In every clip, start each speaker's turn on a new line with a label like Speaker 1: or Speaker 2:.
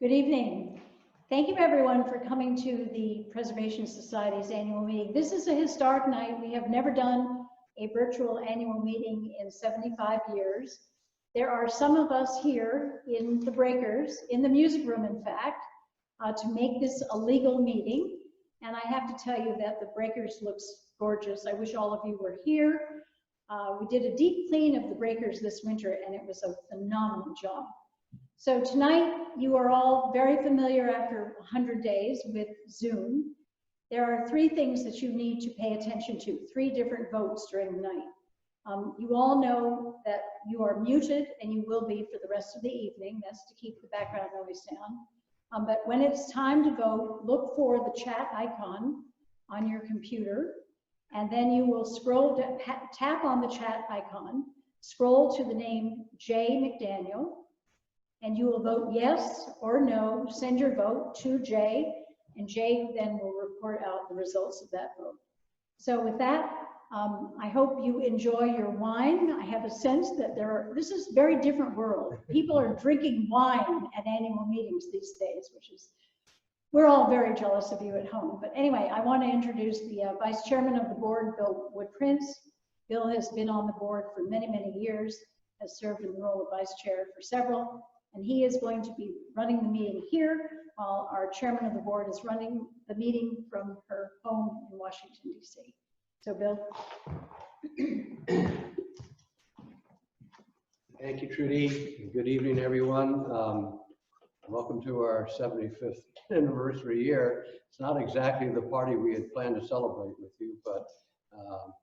Speaker 1: Good evening. Thank you everyone for coming to the Preservation Society's annual meeting. This is a historic night. We have never done a virtual annual meeting in 75 years. There are some of us here in the breakers, in the music room in fact, to make this a legal meeting. And I have to tell you that the breakers looks gorgeous. I wish all of you were here. We did a deep clean of the breakers this winter and it was a phenomenal job. So tonight, you are all very familiar after 100 days with Zoom. There are three things that you need to pay attention to, three different votes during the night. You all know that you are muted and you will be for the rest of the evening. That's to keep the background noise down. But when it's time to vote, look for the chat icon on your computer, and then you will scroll, tap on the chat icon, scroll to the name J. McDaniel, and you will vote yes or no, send your vote to Jay, and Jay then will report out the results of that vote. So with that, I hope you enjoy your wine. I have a sense that this is a very different world. People are drinking wine at annual meetings these days, which is, we're all very jealous of you at home. But anyway, I want to introduce the Vice Chairman of the Board, Bill Wood-Prince. Bill has been on the board for many, many years, has served in the role of Vice Chair for several, and he is going to be running the meeting here while our chairman of the board is running the meeting from her home in Washington, D.C. So, Bill.
Speaker 2: Thank you, Trudy. Good evening, everyone. Welcome to our 75th anniversary year. It's not exactly the party we had planned to celebrate with you, but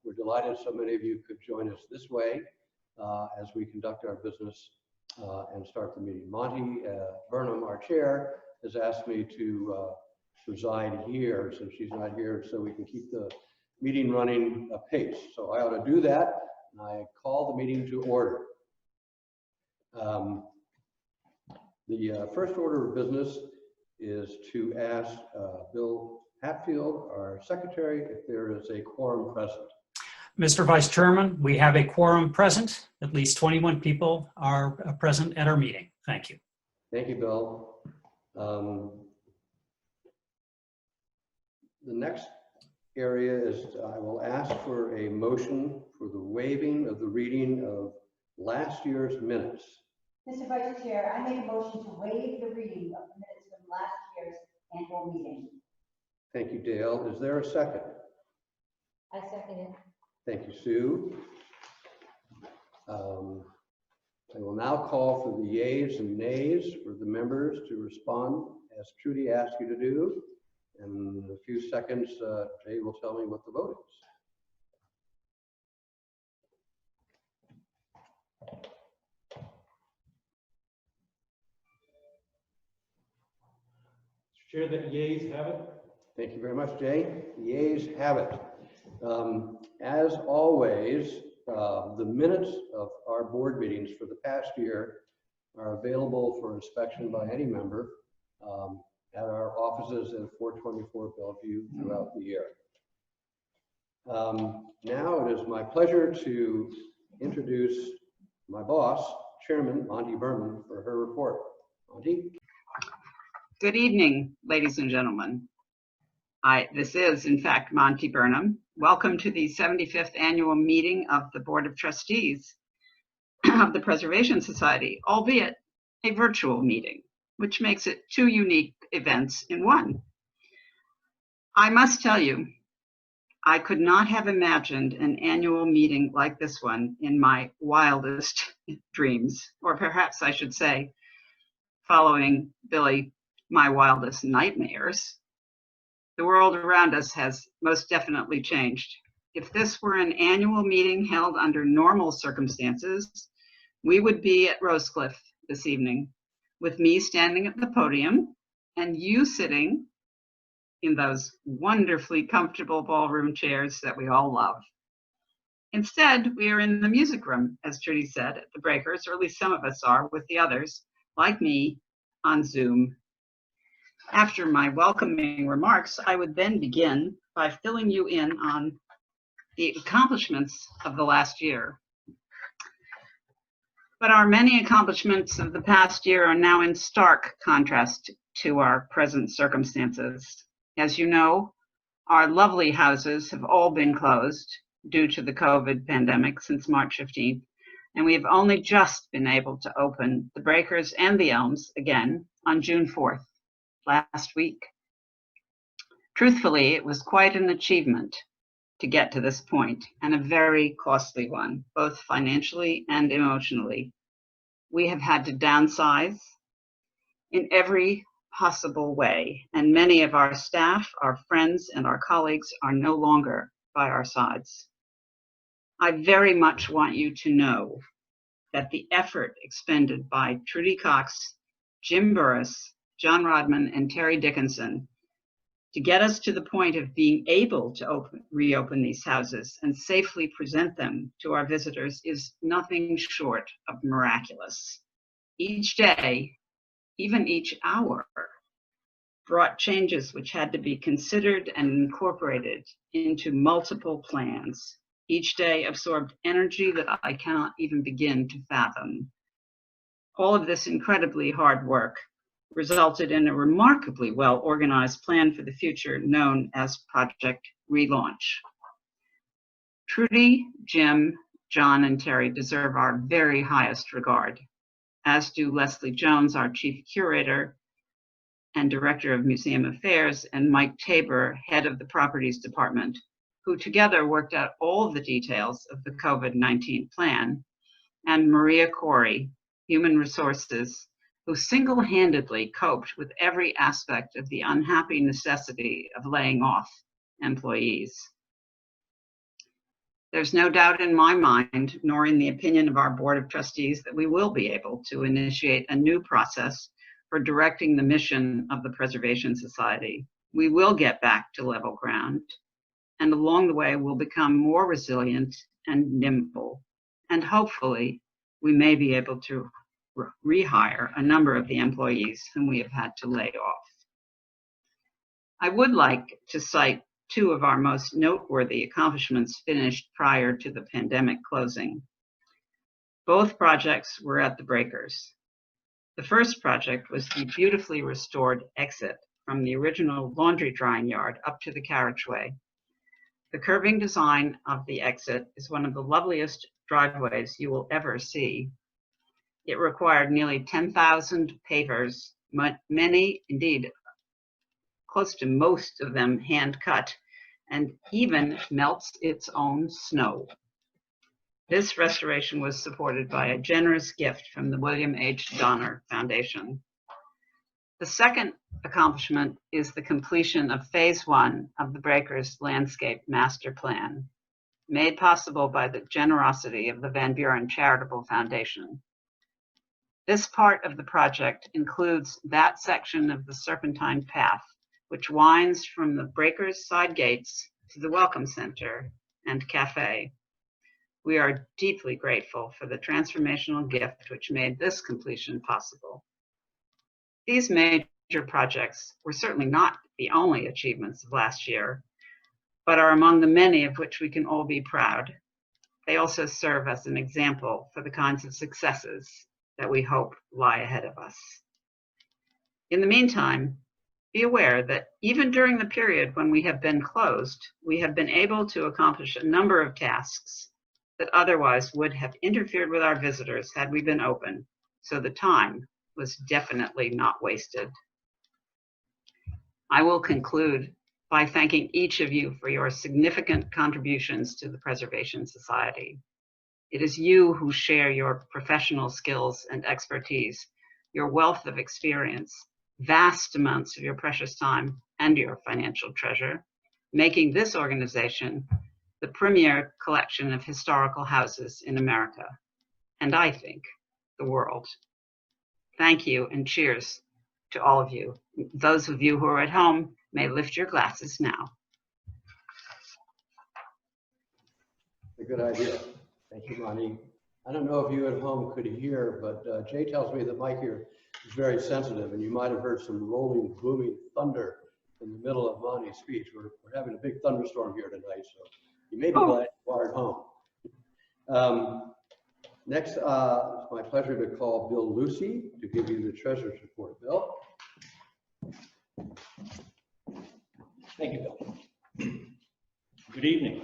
Speaker 2: we're delighted so many of you could join us this way as we conduct our business and start the meeting. Monty Burnham, our chair, has asked me to preside here since she's not here, so we can keep the meeting running apace. So I ought to do that, and I call the meeting to order. The first order of business is to ask Bill Hatfield, our secretary, if there is a quorum present.
Speaker 3: Mr. Vice Chairman, we have a quorum present. At least 21 people are present at our meeting. Thank you.
Speaker 2: Thank you, Bill. The next area is I will ask for a motion for the waiving of the reading of last year's minutes.
Speaker 4: Mr. Vice Chair, I make a motion to waive the reading of the minutes from last year's annual meeting.
Speaker 2: Thank you, Dale. Is there a second?
Speaker 4: I second it.
Speaker 2: Thank you, Sue. I will now call for the yeas and nays for the members to respond as Trudy asked you to do. In a few seconds, Jay will tell me what the vote is.
Speaker 5: Chair, that yeas have it.
Speaker 2: Thank you very much, Jay. The yeas have it. As always, the minutes of our board meetings for the past year are available for inspection by any member at our offices at 424 Bellevue throughout the year. Now it is my pleasure to introduce my boss, Chairman Monty Berman, for her report. Monty?
Speaker 6: Good evening, ladies and gentlemen. This is, in fact, Monty Burnham. Welcome to the 75th annual meeting of the Board of Trustees of the Preservation Society, albeit a virtual meeting, which makes it two unique events in one. I must tell you, I could not have imagined an annual meeting like this one in my wildest dreams, or perhaps I should say, following Billy, my wildest nightmares. The world around us has most definitely changed. If this were an annual meeting held under normal circumstances, we would be at Rosecliff this evening, with me standing at the podium and you sitting in those wonderfully comfortable ballroom chairs that we all love. Instead, we are in the music room, as Trudy said, at the Breakers, or at least some of us are, with the others, like me, on Zoom. After my welcoming remarks, I would then begin by filling you in on the accomplishments of the last year. But our many accomplishments of the past year are now in stark contrast to our present circumstances. As you know, our lovely houses have all been closed due to the COVID pandemic since March 15th, and we have only just been able to open the Breakers and the Elms again on June 4th, last week. Truthfully, it was quite an achievement to get to this point, and a very costly one, both financially and emotionally. We have had to downsize in every possible way, and many of our staff, our friends, and our colleagues are no longer by our sides. I very much want you to know that the effort expended by Trudy Cox, Jim Burris, John Rodman, and Terry Dickinson to get us to the point of being able to reopen these houses and safely present them to our visitors is nothing short of miraculous. Each day, even each hour, brought changes which had to be considered and incorporated into multiple plans. Each day absorbed energy that I cannot even begin to fathom. All of this incredibly hard work resulted in a remarkably well-organized plan for the future known as Project Relaunch. Trudy, Jim, John, and Terry deserve our very highest regard, as do Leslie Jones, our chief curator and director of museum affairs, and Mike Tabor, head of the properties department, who together worked out all of the details of the COVID-19 plan, and Maria Corey, human resources, who single-handedly coped with every aspect of the unhappy necessity of laying off employees. There's no doubt in my mind, nor in the opinion of our Board of Trustees, that we will be able to initiate a new process for directing the mission of the Preservation Society. We will get back to level ground, and along the way we'll become more resilient and nimble, and hopefully we may be able to rehire a number of the employees whom we have had to lay off. I would like to cite two of our most noteworthy accomplishments finished prior to the pandemic closing. Both projects were at the Breakers. The first project was the beautifully restored exit from the original laundry drying yard up to the carriageway. The curving design of the exit is one of the loveliest driveways you will ever see. It required nearly 10,000 pavers, many, indeed, close to most of them hand cut, and even melts its own snow. This restoration was supported by a generous gift from the William H. Donner Foundation. The second accomplishment is the completion of phase 1 of the Breakers Landscape Master Plan, made possible by the generosity of the Van Buren Charitable Foundation. This part of the project includes that section of the Serpentine Path, which winds from the Breakers side gates to the Welcome Center and Cafe. We are deeply grateful for the transformational gift which made this completion possible. These major projects were certainly not the only achievements of last year, but are among the many of which we can all be proud. They also serve as an example for the kinds of successes that we hope lie ahead of us. In the meantime, be aware that even during the period when we have been closed, we have been able to accomplish a number of tasks that otherwise would have interfered with our visitors had we been open, so the time was definitely not wasted. I will conclude by thanking each of you for your significant contributions to the Preservation Society. It is you who share your professional skills and expertise, your wealth of experience, vast amounts of your precious time, and your financial treasure, making this organization the premier collection of historical houses in America, and I think the world. Thank you and cheers to all of you. Those of you who are at home may lift your glasses now.
Speaker 2: A good idea. Thank you, Monty. I don't know if you at home could hear, but Jay tells me the mic here is very sensitive, and you might have heard some rolling, booming thunder in the middle of Monty's speech. We're having a big thunderstorm here tonight, so you may be glad you are at home. Next, it's my pleasure to call Bill Lucy to give you the treasurer's report. Bill?
Speaker 5: Thank you, Bill. Good evening.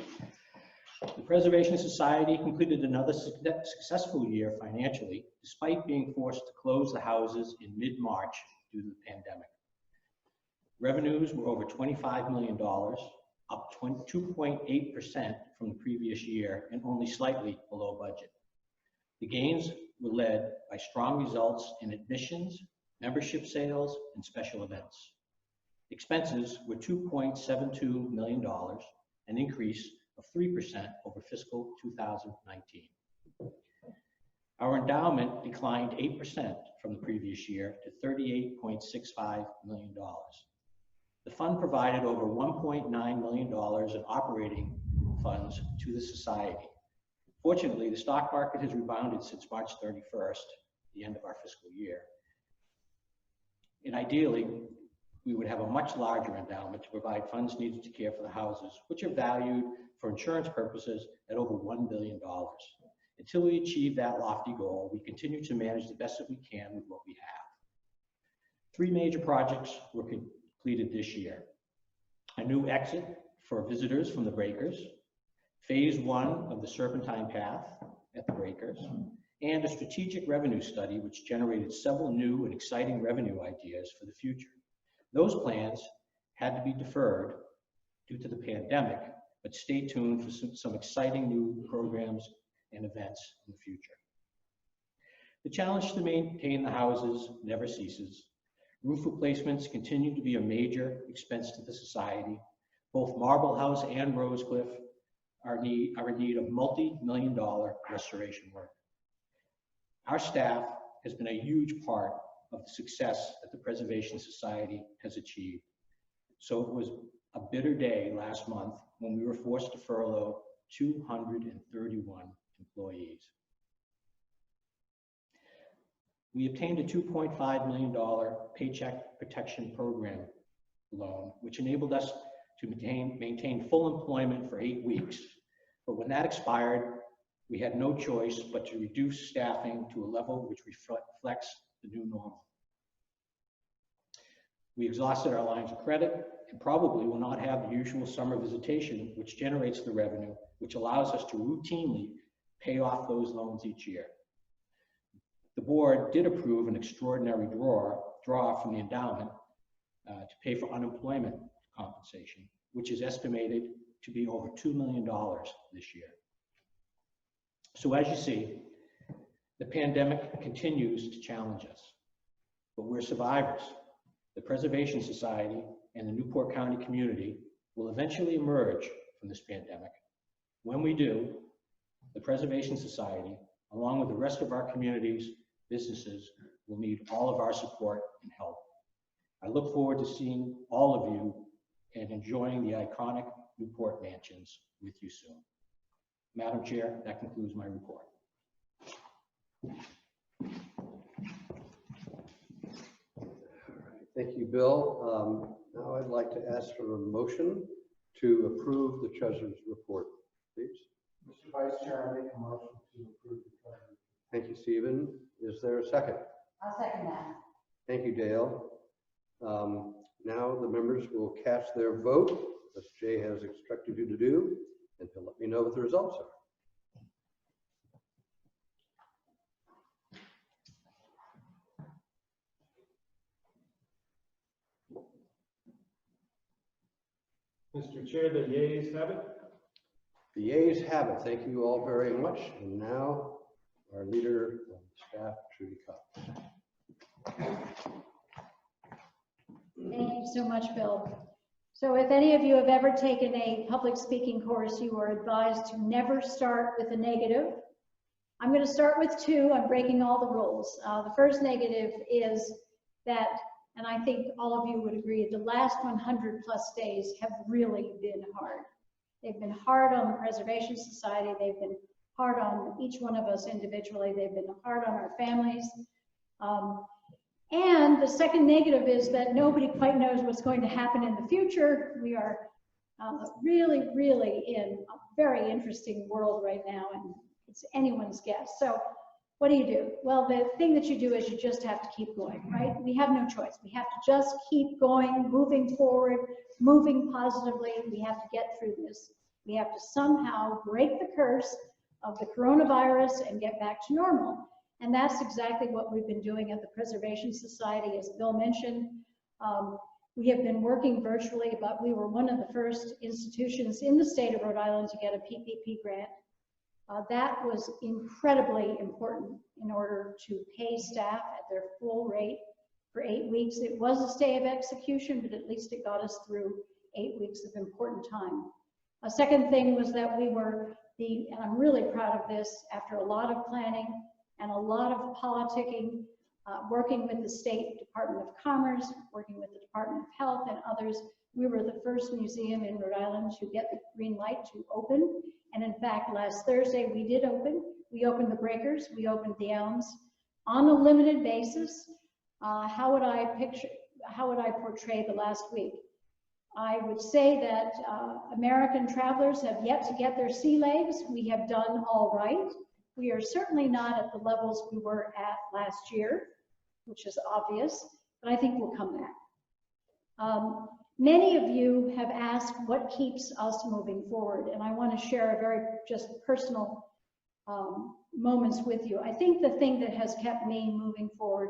Speaker 5: The Preservation Society completed another successful year financially, despite being forced to close the houses in mid-March due to the pandemic. Revenues were over $25 million, up 2.8% from the previous year and only slightly below budget. The gains were led by strong results in admissions, membership sales, and special events. Expenses were $2.72 million, an increase of 3% over fiscal 2019. Our endowment declined 8% from the previous year to $38.65 million. The fund provided over $1.9 million in operating funds to the society. Fortunately, the stock market has rebounded since March 31st, the end of our fiscal year. And ideally, we would have a much larger endowment to provide funds needed to care for the houses, which are valued for insurance purposes at over $1 billion. Until we achieve that lofty goal, we continue to manage the best that we can with what we have. 3 major projects were completed this year. A new exit for visitors from the breakers, phase 1 of the Serpentine Path at the breakers, and a strategic revenue study which generated several new and exciting revenue ideas for the future. Those plans had to be deferred due to the pandemic, but stay tuned for some exciting new programs and events in the future. The challenge to maintain the houses never ceases. Roof replacements continue to be a major expense to the society. Both Marble House and Rosecliff are in need of multi-million-dollar restoration work. Our staff has been a huge part of the success that the Preservation Society has achieved. So it was a bitter day last month when we were forced to furlough 231 employees. We obtained a $2.5 million Paycheck Protection Program loan, which enabled us to maintain full employment for 8 weeks. But when that expired, we had no choice but to reduce staffing to a level which reflects the new normal. We exhausted our lines of credit and probably will not have the usual summer visitation, which generates the revenue, which allows us to routinely pay off those loans each year. The board did approve an extraordinary draw from the endowment to pay for unemployment compensation, which is estimated to be over $2 million this year. So as you see, the pandemic continues to challenge us, but we're survivors. The Preservation Society and the Newport County community will eventually emerge from this pandemic. When we do, the Preservation Society, along with the rest of our community's businesses, will need all of our support and help. I look forward to seeing all of you and enjoying the iconic Newport mansions with you soon. Madam Chair, that concludes my report.
Speaker 2: Thank you, Bill. Now I'd like to ask for a motion to approve the treasurer's report, please.
Speaker 7: Mr. Vice Chair, I make a motion to approve the treasurer's.
Speaker 2: Thank you, Stephen. Is there a second?
Speaker 4: I'll second that.
Speaker 2: Thank you, Dale. Now the members will cast their vote, as Jay has instructed you to do, and to let me know what the results are.
Speaker 5: Mr. Chair, the yeas have it.
Speaker 2: The yeas have it. Thank you all very much. And now our leader of staff, Trudy Cox.
Speaker 1: Thank you so much, Bill. So if any of you have ever taken a public speaking course, you are advised to never start with a negative. I'm going to start with 2. I'm breaking all the rules. The first negative is that, and I think all of you would agree, the last 100+ days have really been hard. They've been hard on the Preservation Society. They've been hard on each one of us individually. They've been hard on our families. And the second negative is that nobody quite knows what's going to happen in the future. We are really, really in a very interesting world right now, and It's anyone's guess. So what do? Well, the thing that you do is you just have to keep going, right? We have no choice. We have to just keep going, moving forward, moving positively. We have to get through this. We have to somehow break the curse of the coronavirus and get back to normal. And that's exactly what we've been doing at the Preservation Society, as Bill mentioned. We have been working virtually, but we were one of the first institutions in the state of Rhode Island to get a PPP grant. That was incredibly important in order to pay staff at their full rate for 8 weeks. It was a stay of execution, but at least it got us through 8 weeks of important time. A second thing was that we were and I'm really proud of this, after a lot of planning and a lot of politicking, working with the State Department of Commerce, working with the Department of Health and others, we were the first museum in Rhode Island to get the green light to open. And in fact, last Thursday we did open. We opened the breakers, we opened the elms on a limited basis. How would I portray the last week? I would say that American travelers have yet to get their sea legs. We have done all right. We are certainly not at the levels we were at last year, which is obvious, but I think we'll come back. Many of you have asked what keeps us moving forward, and I want to share a very just personal moments with you. I think the thing that has kept me moving forward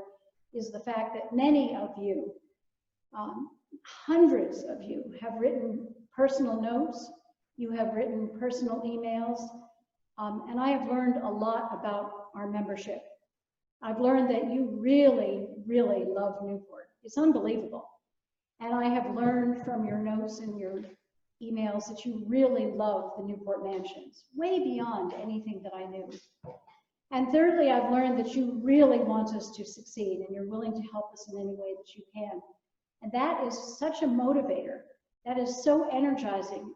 Speaker 1: is the fact that many of you, hundreds of you, have written personal notes, you have written personal emails, and I have learned a lot about our membership. I've learned that you really, really love Newport. It's unbelievable. And I have learned from your notes and your emails that you really love the Newport mansions, way beyond anything that I knew. And thirdly, I've learned that you really want us to succeed and you're willing to help us in any way that you can. And that is such a motivator. That is so energizing.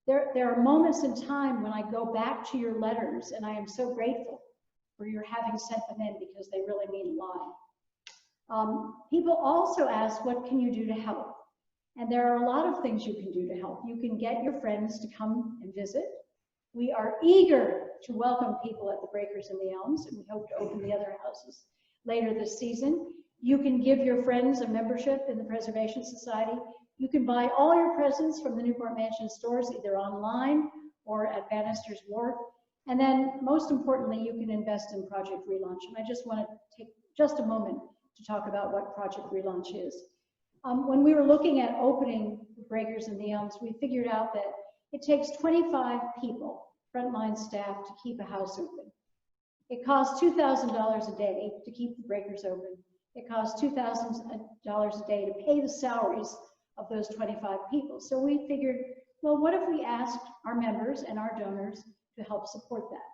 Speaker 1: There are moments in time when I go back to your letters and I am so grateful for your having sent them in because they really mean a lot. People also ask, what can you do to help? And there are a lot of things you can do to help. You can get your friends to come and visit. We are eager to welcome people at the Breakers and the Elms, and we hope to open the other houses later this season. You can give your friends a membership in the Preservation Society. You can buy all your presents from the Newport Mansion stores, either online or at Bannister's Wharf. And then, most importantly, you can invest in Project Relaunch. And I just want to take just a moment to talk about what Project Relaunch is. When we were looking at opening the Breakers and the Elms, we figured out that it takes 25 people, frontline staff, to keep a house open. It costs $2,000 a day to keep the Breakers open. It costs $2,000 a day to pay the salaries of those 25 people. So we figured, well, what if we asked our members and our donors to help support that?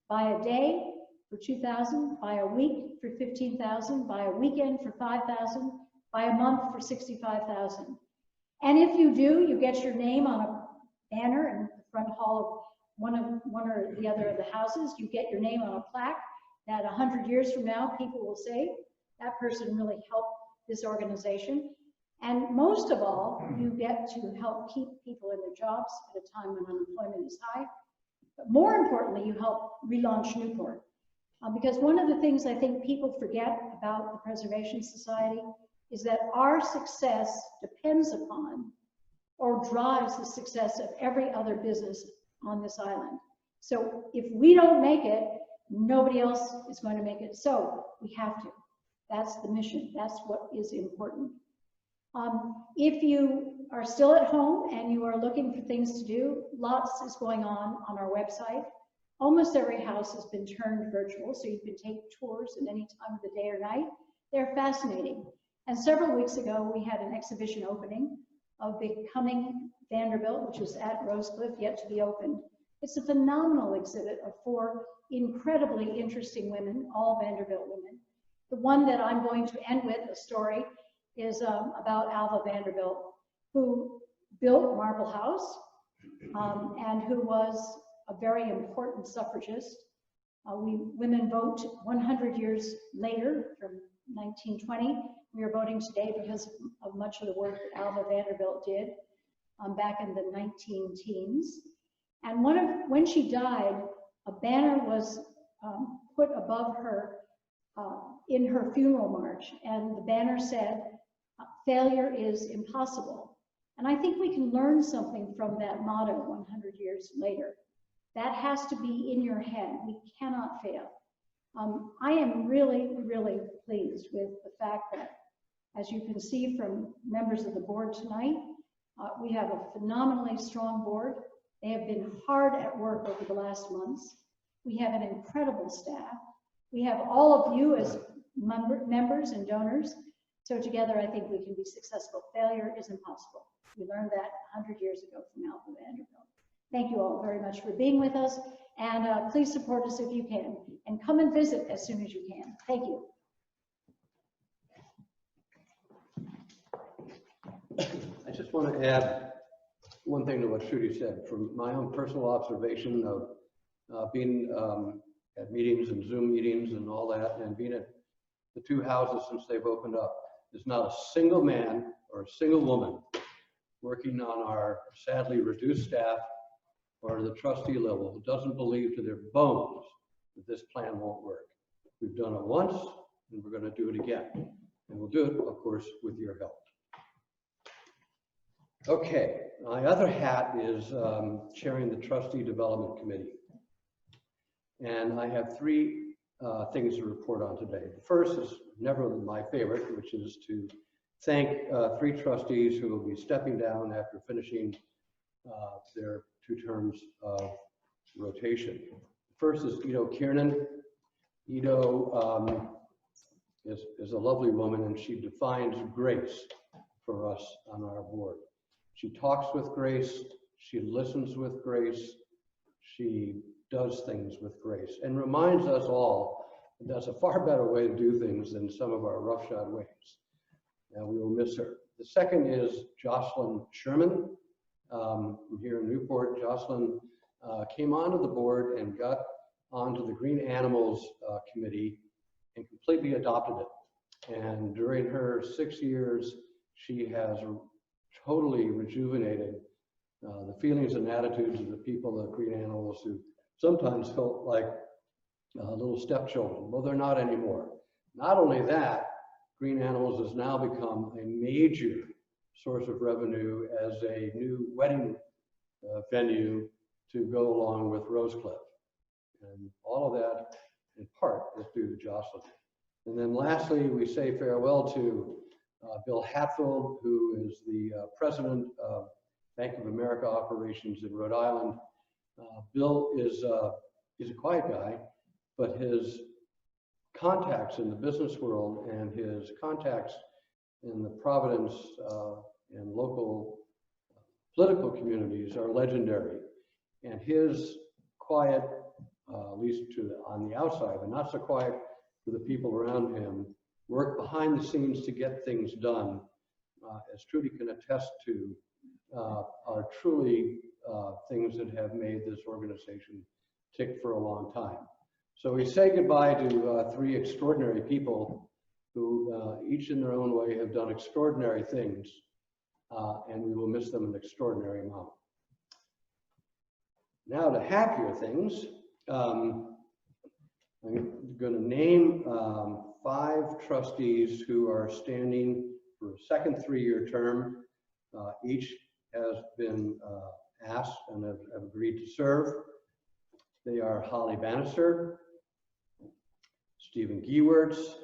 Speaker 1: Buy a day for $2,000, buy a week for $15,000, buy a weekend for $5,000, buy a month for $65,000. And if you do, you get your name on a banner in the front hall of one or the other of the houses. You get your name on a plaque that 100 years from now, people will say, that person really helped this organization. And most of all, you get to help keep people in their jobs at a time when unemployment is high. But more importantly, you help relaunch Newport. Because one of the things I think people forget about the Preservation Society is that our success depends upon or drives the success of every other business on this island. So if we don't make it, nobody else is going to make it. So we have to. That's the mission. That's what is important. If you are still at home and you are looking for things to do, lots is going on our website. Almost every house has been turned virtual, so you can take tours at any time of the day or night. They're fascinating. And several weeks ago, we had an exhibition opening of Becoming Vanderbilt, which is at Rosecliff, yet to be opened. It's a phenomenal exhibit of 4 incredibly interesting women, all Vanderbilt women. The one that I'm going to end with, a story, is about Alva Vanderbilt, who built Marble House and who was a very important suffragist. Women vote 100 years later, from 1920. We are voting today because of much of the work that Alva Vanderbilt did back in the 19-teens. And when she died, a banner was put above her in her funeral march, and the banner said, "Failure is impossible." And I think we can learn something from that motto 100 years later. That has to be in your head. We cannot fail. I am really, really pleased with the fact that, as you can see from members of the board tonight, we have a phenomenally strong board. They have been hard at work over the last months. We have an incredible staff. We have all of you as members and donors. So together, I think we can be successful. Failure is impossible. We learned that 100 years ago from Alvin Vanderbilt. Thank you all very much for being with us. And please support us if you can. And come and visit as soon as you can. Thank you.
Speaker 2: I just want to add one thing to what Shruti said. From my own personal observation of being at meetings and Zoom meetings and all that, and being at the two houses since they've opened up, there's not a single man or a single woman working on our sadly reduced staff or the trustee level who doesn't believe to their bones that this plan won't work. We've done it once, and we're going to do it again. And we'll do it, of course, with your help. Okay, my other hat is chairing the Trustee Development Committee. And I have three things to report on today. The first is never my favorite, which is to thank three trustees who will be stepping down after finishing their 2 terms of rotation. First is Ido Kiernan. Ido is a lovely woman, and she defines grace for us on our board. She talks with grace, she listens with grace, she does things with grace, and reminds us all that that's a far better way to do things than some of our roughshod ways. And we will miss her. The second is Jocelyn Sherman from here in Newport. Jocelyn came onto the board and got onto the Green Animals Committee and completely adopted it. And during her 6 years, she has totally rejuvenated the feelings and attitudes of the people of Green Animals who sometimes felt like little stepchildren. Well, they're not anymore. Not only that, Green Animals has now become a major source of revenue as a new wedding venue to go along with Rosecliff. And all of that, in part, is due to Jocelyn. And then lastly, we say farewell to Bill Hatfield, who is the president of Bank of America operations in Rhode Island. Bill is he's a quiet guy, but his contacts in the business world and his contacts in the Providence and local political communities are legendary. And his quiet, at least on the outside, but not so quiet for the people around him, work behind the scenes to get things done, as Trudy can attest to, are truly things that have made this organization tick for a long time. So we say goodbye to three extraordinary people who each in their own way have done extraordinary things, and we will miss them an extraordinary amount. Now to happier things, I'm going to name 5 trustees who are standing for a second 3-year term. Each has been asked and have agreed to serve. They are Holly Bannister, Stephen Giewerts,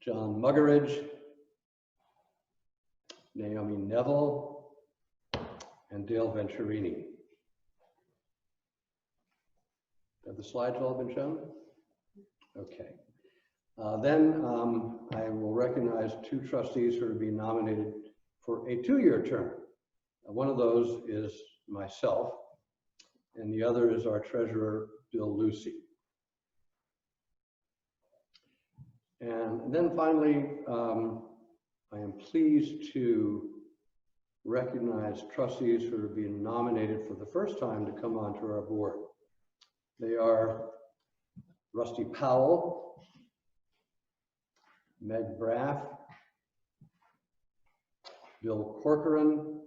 Speaker 2: John Muggeridge, Naomi Neville, and Dale Venturini. Have the slides all been shown? Okay. Then I will recognize 2 trustees who are being nominated for a 2-year term. One of those is myself, and the other is our treasurer, Bill Lucy. And then finally, I am pleased to recognize trustees who are being nominated for the first time to come onto our board. They are Rusty Powell, Meg Braff, Bill Corcoran,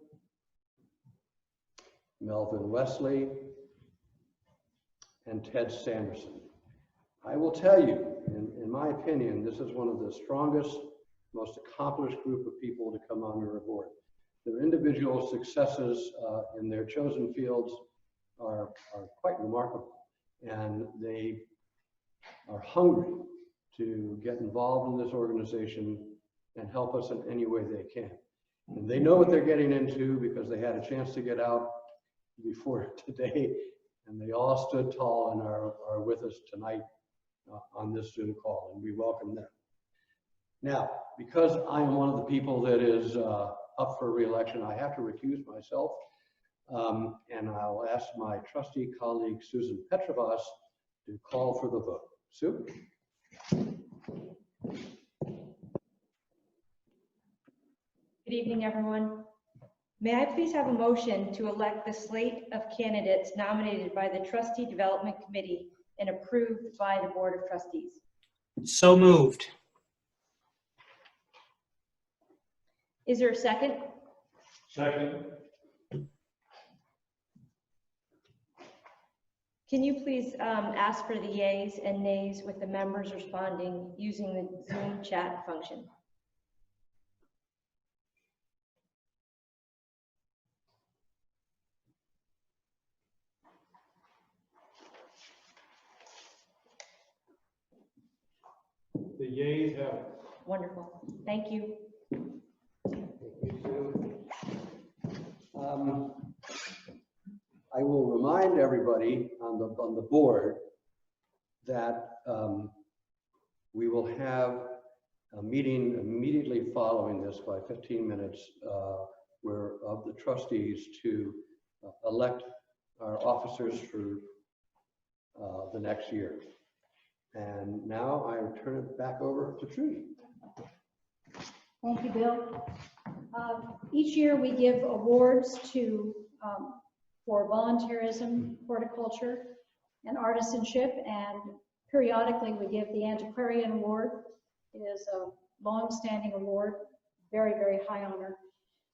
Speaker 2: Melvin Wesley, and Ted Sanderson. I will tell you, in my opinion, this is one of the strongest, most accomplished group of people to come on your board. Their individual successes in their chosen fields are quite remarkable, and they are hungry to get involved in this organization and help us in any way they can. And they know what they're getting into because they had a chance to get out before today, and they all stood tall and are with us tonight on this Zoom call, and we welcome them. Now, because I am one of the people that is up for re-election, I have to recuse myself, and I'll ask my trustee colleague, Susan Petrovas, to call for the vote. Sue?
Speaker 8: Good evening, everyone. May I please have a motion to elect the slate of candidates nominated by the Trustee Development Committee and approved by the Board of Trustees?
Speaker 3: So moved.
Speaker 8: Is there a second?
Speaker 7: Second.
Speaker 8: Can you please ask for the yeas and nays with the members responding using the Zoom chat function?
Speaker 7: The yeas have it.
Speaker 8: Wonderful. Thank you.
Speaker 2: Thank you, Sue. I will remind everybody on the board that we will have a meeting immediately following this by 15 minutes where of the trustees to elect our officers for the next year. And now I turn it back over to Trudy.
Speaker 1: Thank you, Bill. Each year we give awards to for volunteerism, horticulture, and artisanship, and periodically we give the Antiquarian Award. It is a long-standing award, very, very high honor.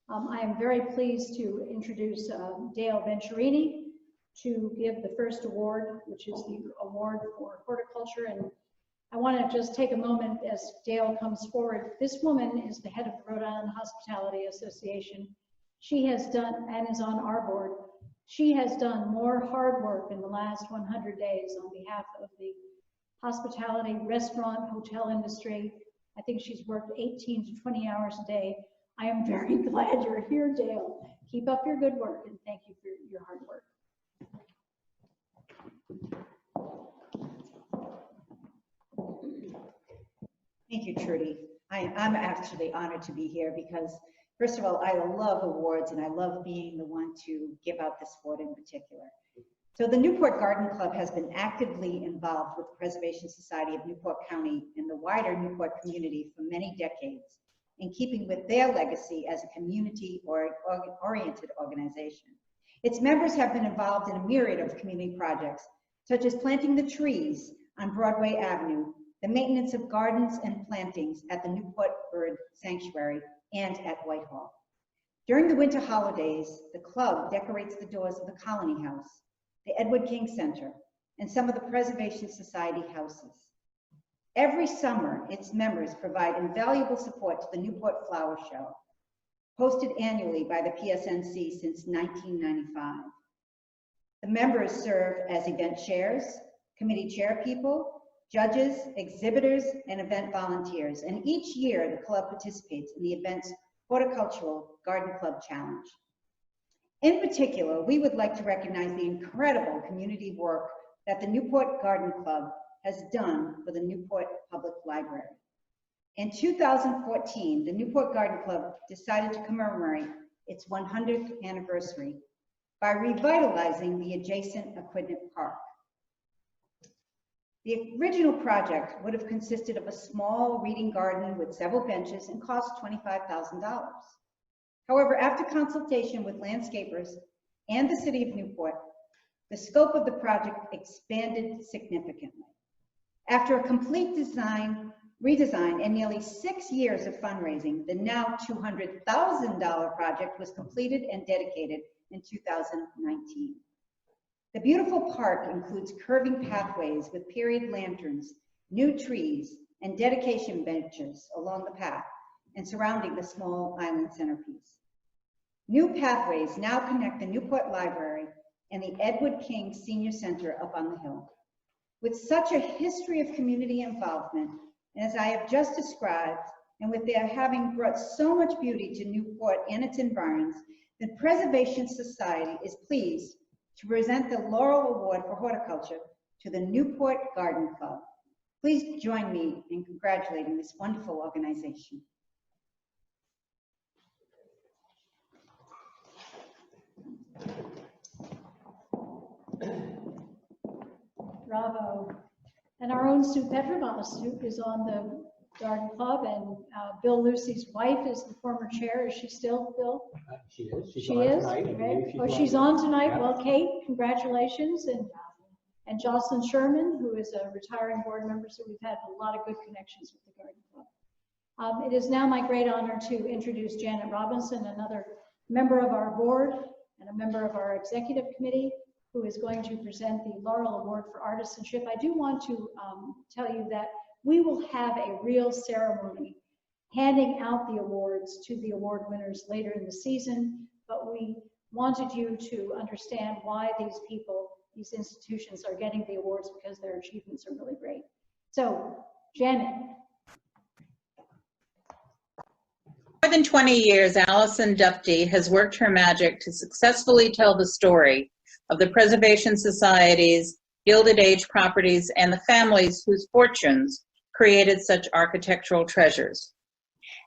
Speaker 1: I am very pleased to introduce Dale Venturini to give the first award, which is the award for horticulture. And I want to just take a moment as Dale comes forward. This woman is the head of the Rhode Island Hospitality Association. She has done, and is on our board, she has done more hard work in the last 100 days on behalf of the hospitality, restaurant, hotel industry. I think she's worked 18 to 20 hours a day. I am very glad you're here, Dale. Keep up your good work, and thank you for your hard work.
Speaker 4: Thank you, Trudy. I'm actually honored to be here because, first of all, I love awards and I love being the one to give out this award in particular. So the Newport Garden Club has been actively involved with the Preservation Society of Newport County and the wider Newport community for many decades, in keeping with their legacy as a community-oriented organization. Its members have been involved in a myriad of community projects, such as planting the trees on Broadway Avenue, the maintenance of gardens and plantings at the Newport Bird Sanctuary and at Whitehall. During the winter holidays, the club decorates the doors of the Colony House, the Edward King Center, and some of the Preservation Society houses. Every summer, its members provide invaluable support to the Newport Flower Show, hosted annually by the PSNC since 1995. The members serve as event chairs, committee chairpeople, judges, exhibitors, and event volunteers. And each year, the club participates in the event's Horticultural Garden Club Challenge. In particular, we would like to recognize the incredible community work that the Newport Garden Club has done for the Newport Public Library. In 2014, the Newport Garden Club decided to commemorate its 100th anniversary by revitalizing the adjacent Aquidneck Park. The original project would have consisted of a small reading garden with several benches and cost $25,000. However, after consultation with landscapers and the city of Newport, the scope of the project expanded significantly. After a complete redesign and nearly 6 years of fundraising, the now $200,000 project was completed and dedicated in 2019. The beautiful park includes curving pathways with period lanterns, new trees, and dedication benches along the path and surrounding the small island centerpiece. New pathways now connect the Newport Library and the Edward King Senior Center up on the hill. With such a history of community involvement, and as I have just described, and with their having brought so much beauty to Newport and its environs, the Preservation Society is pleased to present the Laurel Award for Horticulture to the Newport Garden Club. Please join me in congratulating this wonderful organization.
Speaker 1: Bravo. And our own Sue Petrovas, who is on the Garden Club, and Bill Lucy's wife is the former chair. Is she still, Bill?
Speaker 5: She is.
Speaker 1: She is? Okay. Oh, she's on tonight.
Speaker 5: Yeah.
Speaker 1: Well, Kate, congratulations. And Jocelyn Sherman, who is a retiring board member, so we've had a lot of good connections with the Garden Club. It is now my great honor to introduce Janet Robinson, another member of our board and a member of our executive committee, who is going to present the Laurel Award for Artisanship. I do want to tell you that we will have a real ceremony handing out the awards to the award winners later in the season, but we wanted you to understand why these people, these institutions are getting the awards, because their achievements are really great. So, Janet.
Speaker 9: For more than 20 years, Allison Dufty has worked her magic to successfully tell the story of the Preservation Society's Gilded Age properties and the families whose fortunes created such architectural treasures.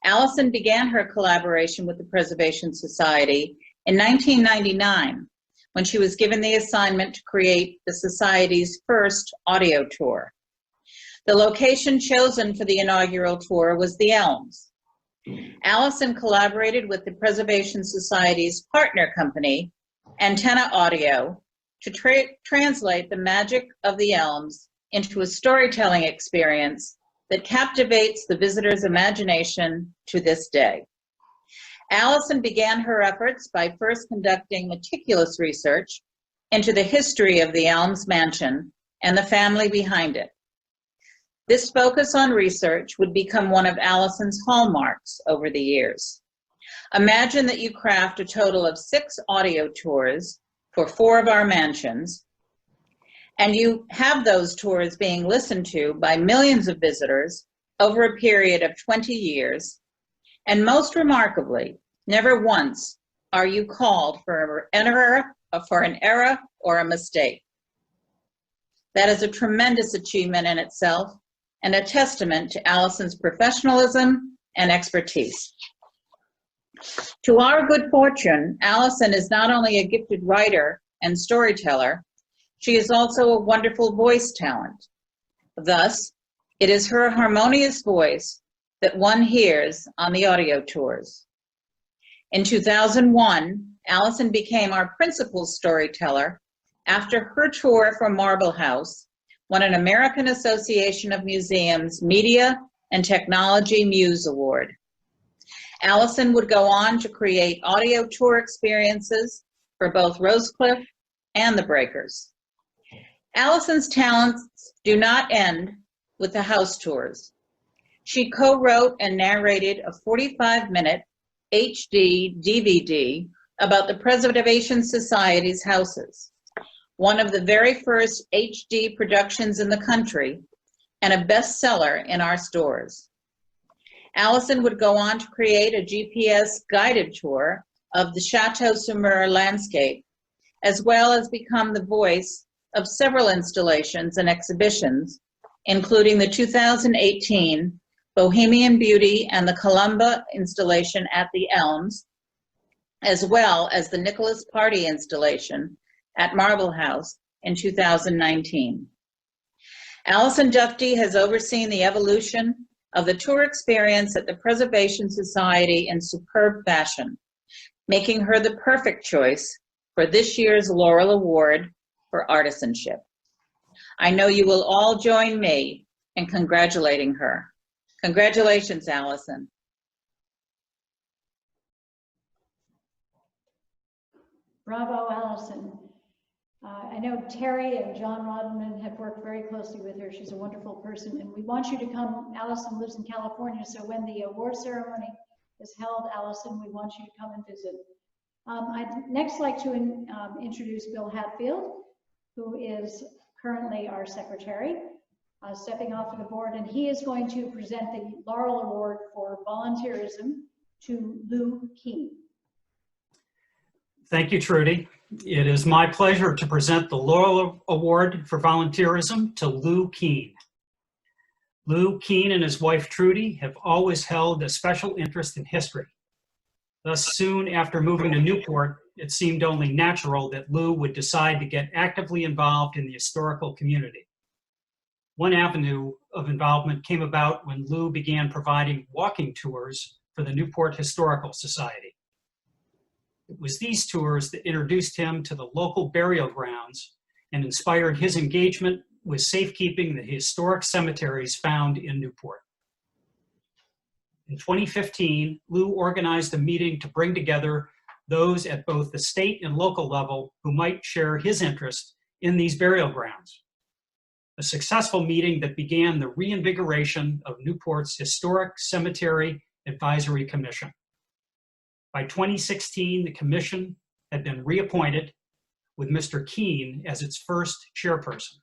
Speaker 9: Allison began her collaboration with the Preservation Society in 1999, when she was given the assignment to create the Society's first audio tour. The location chosen for the inaugural tour was the Elms. Allison collaborated with the Preservation Society's partner company, Antenna Audio, to translate the magic of the Elms into a storytelling experience that captivates the visitor's imagination to this day. Allison began her efforts by first conducting meticulous research into the history of the Elms Mansion and the family behind it. This focus on research would become one of Allison's hallmarks over the years. Imagine that you craft a total of 6 audio tours for 4 of our mansions, and you have those tours being listened to by millions of visitors over a period of 20 years, and most remarkably, never once are you called for an error or a mistake. That is a tremendous achievement in itself and a testament to Allison's professionalism and expertise. To our good fortune, Allison is not only a gifted writer and storyteller, she is also a wonderful voice talent. Thus, it is her harmonious voice that one hears on the audio tours. In 2001, Allison became our principal storyteller after her tour for Marble House won an American Association of Museums Media and Technology Muse Award. Allison would go on to create audio tour experiences for both Rosecliff and the Breakers. Allison's talents do not end with the house tours. She co-wrote and narrated a 45-minute HD DVD about the Preservation Society's houses, one of the very first HD productions in the country and a bestseller in our stores. Allison would go on to create a GPS guided tour of the Chateau Saumur landscape, as well as become the voice of several installations and exhibitions, including the 2018 Bohemian Beauty and the Columba installation at the Elms, as well as the Nicholas Party installation at Marble House in 2019. Allison Dufty has overseen the evolution of the tour experience at the Preservation Society in superb fashion, making her the perfect choice for this year's Laurel Award for Artisanship. I know you will all join me in congratulating her. Congratulations, Allison.
Speaker 1: Bravo, Allison. I know Terry and John Rodman have worked very closely with her. She's a wonderful person, and we want you to come. Allison lives in California, so when the award ceremony is held, Allison, we want you to come and visit. I'd next like to introduce Bill Hatfield, who is currently our secretary, stepping off of the board, and he is going to present the Laurel Award for volunteerism to Lou Keene.
Speaker 3: Thank you, Trudy. It is my pleasure to present the Laurel Award for volunteerism to Lou Keene. Lou Keene and his wife Trudy have always held a special interest in history. Thus, soon after moving to Newport, it seemed only natural that Lou would decide to get actively involved in the historical community. One avenue of involvement came about when Lou began providing walking tours for the Newport Historical Society. It was these tours that introduced him to the local burial grounds and inspired his engagement with safekeeping the historic cemeteries found in Newport. In 2015, Lou organized a meeting to bring together those at both the state and local level who might share his interest in these burial grounds. A successful meeting that began the reinvigoration of Newport's Historic Cemetery Advisory Commission. By 2016, the commission had been reappointed with Mr. Keene as its first chairperson.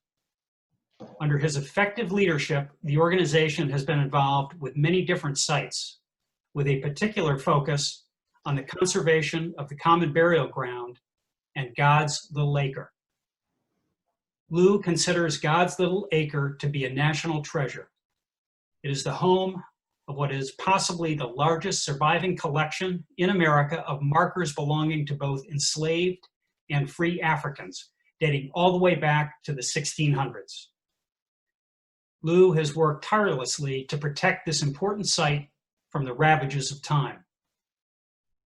Speaker 3: Under his effective leadership, the organization has been involved with many different sites, with a particular focus on the conservation of the common burial ground and God's Little Acre. Lou considers God's Little Acre to be a national treasure. It is the home of what is possibly the largest surviving collection in America of markers belonging to both enslaved and free Africans, dating all the way back to the 1600s. Lou has worked tirelessly to protect this important site from the ravages of time.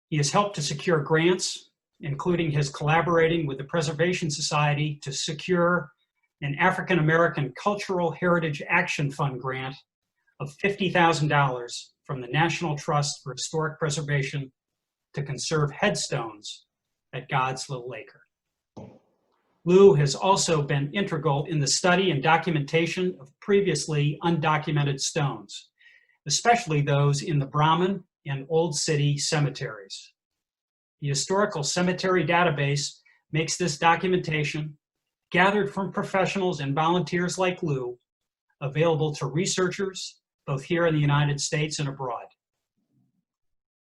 Speaker 3: He has helped to secure grants, including his collaborating with the Preservation Society to secure an African American Cultural Heritage Action Fund grant of $50,000 from the National Trust for Historic Preservation to conserve headstones at God's Little Acre. Lou has also been integral in the study and documentation of previously undocumented stones, especially those in the Brahmin and Old City cemeteries. The Historical Cemetery Database makes this documentation, gathered from professionals and volunteers like Lou, available to researchers both here in the United States and abroad.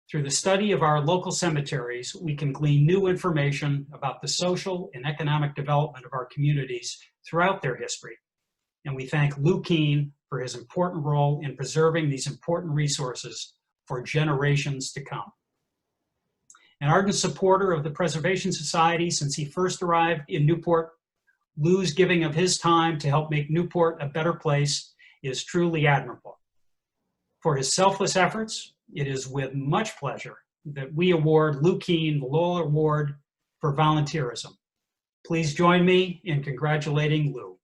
Speaker 3: Through the study of our local cemeteries, we can glean new information about the social and economic development of our communities throughout their history. And we thank Lou Keene for his important role in preserving these important resources for generations to come. An ardent supporter of the Preservation Society since he first arrived in Newport, Lou's giving of his time to help make Newport a better place is truly admirable. For his selfless efforts, it is with much pleasure that we award Lou Keene the Laurel Award for volunteerism. Please join me in congratulating Lou.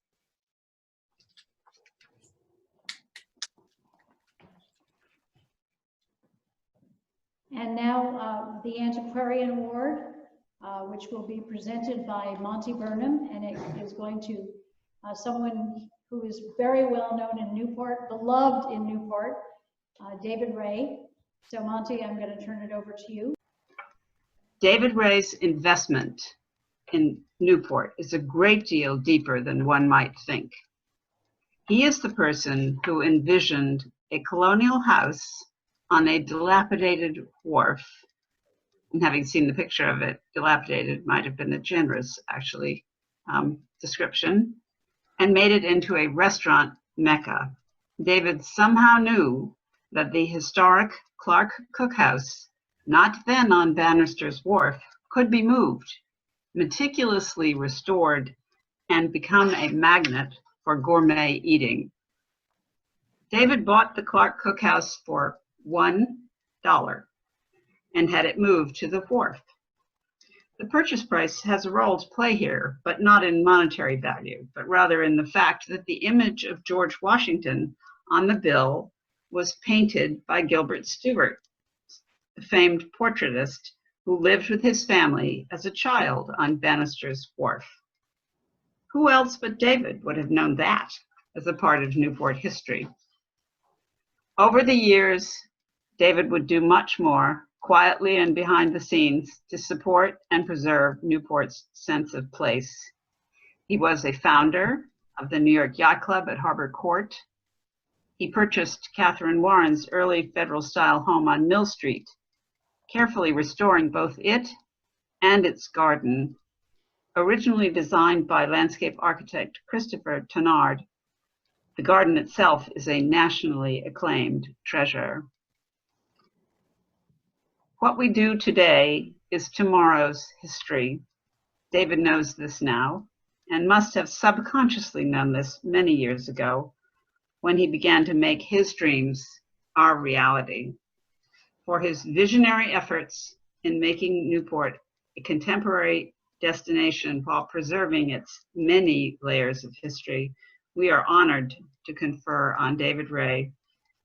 Speaker 1: And now the Antiquarian Award, which will be presented by Monty Burnham, and it is going to someone who is very well known in Newport, beloved in Newport, David Ray. So Monty, I'm going to turn it over to you.
Speaker 6: David Ray's investment in Newport is a great deal deeper than one might think. He is the person who envisioned a colonial house on a dilapidated wharf. And having seen the picture of it, dilapidated might have been a generous, actually, description, and made it into a restaurant mecca. David somehow knew that the historic Clark Cookhouse, not then on Bannister's Wharf, could be moved, meticulously restored, and become a magnet for gourmet eating. David bought the Clark Cookhouse for $1 and had it moved to the wharf. The purchase price has a role to play here, but not in monetary value, but rather in the fact that the image of George Washington on the bill was painted by Gilbert Stuart, the famed portraitist who lived with his family as a child on Bannister's Wharf. Who else but David would have known that as a part of Newport history? Over the years, David would do much more, quietly and behind the scenes, to support and preserve Newport's sense of place. He was a founder of the New York Yacht Club at Harbor Court. He purchased Catherine Warren's early Federal-style home on Mill Street, carefully restoring both it and its garden. Originally designed by landscape architect Christopher Tennard, the garden itself is a nationally acclaimed treasure. What we do today is tomorrow's history. David knows this now, and must have subconsciously known this many years ago when he began to make his dreams our reality. For his visionary efforts in making Newport a contemporary destination while preserving its many layers of history, we are honored to confer on David Ray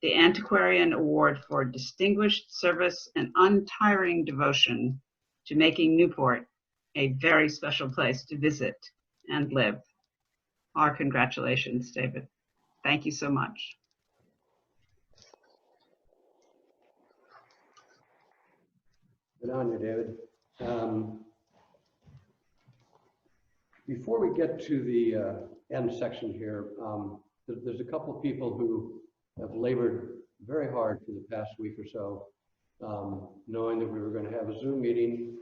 Speaker 6: the Antiquarian Award for distinguished service and untiring devotion to making Newport a very special place to visit and live. Our congratulations, David. Thank you so much.
Speaker 2: Good on you, David. Before we get to the end section here, there's a couple of people who have labored very hard for the past week or so, knowing that we were going to have a Zoom meeting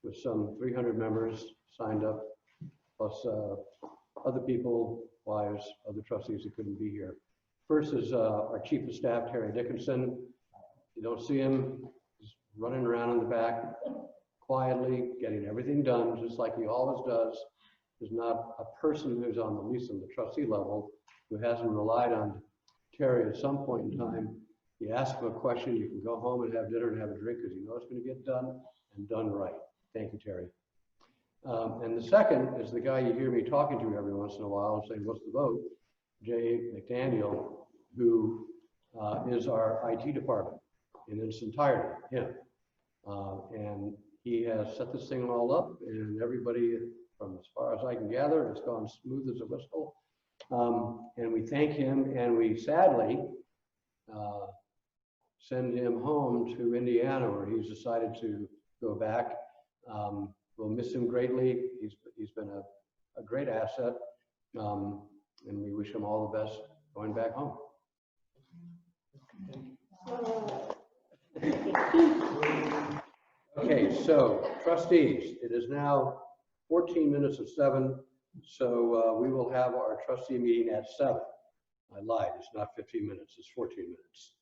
Speaker 2: with some 300 members signed up, plus other people, wives, other trustees that couldn't be here. First is our Chief of Staff, Terry Dickinson. You don't see him, he's running around in the back, quietly getting everything done, just like he always does. There's not a person who's on the least on the trustee level who hasn't relied on Terry at some point in time. You ask him a question, you can go home and have dinner and have a drink because you know it's going to get done and done right. Thank you, Terry. And the second is the guy you hear me talking to every once in a while and saying, what's the vote? Jay McDaniel, who is our IT department in its entirety, him. And he has set this thing all up, and everybody, from as far as I can gather, it's gone smooth as a whistle. And we thank him, and we sadly send him home to Indiana, where he's decided to go back. We'll miss him greatly. He's been a great asset, and we wish him all the best going back home. Okay, so trustees, it is now 14 minutes of 7, so we will have our trustee meeting at 7. I lied, it's not 15 minutes, it's 14 minutes.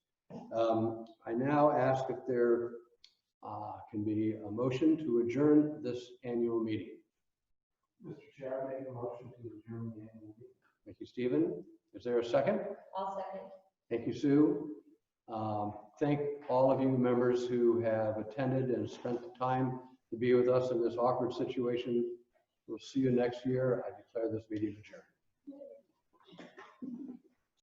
Speaker 2: I now ask if there can be a motion to adjourn this annual meeting.
Speaker 7: Mr. Chair, I make a motion to adjourn the annual meeting.
Speaker 2: Thank you, Stephen. Is there a second?
Speaker 8: I'll second.
Speaker 2: Thank you, Sue. Thank all of you members who have attended and spent the time to be with us in this awkward situation. We'll see you next year. I declare this meeting adjourned.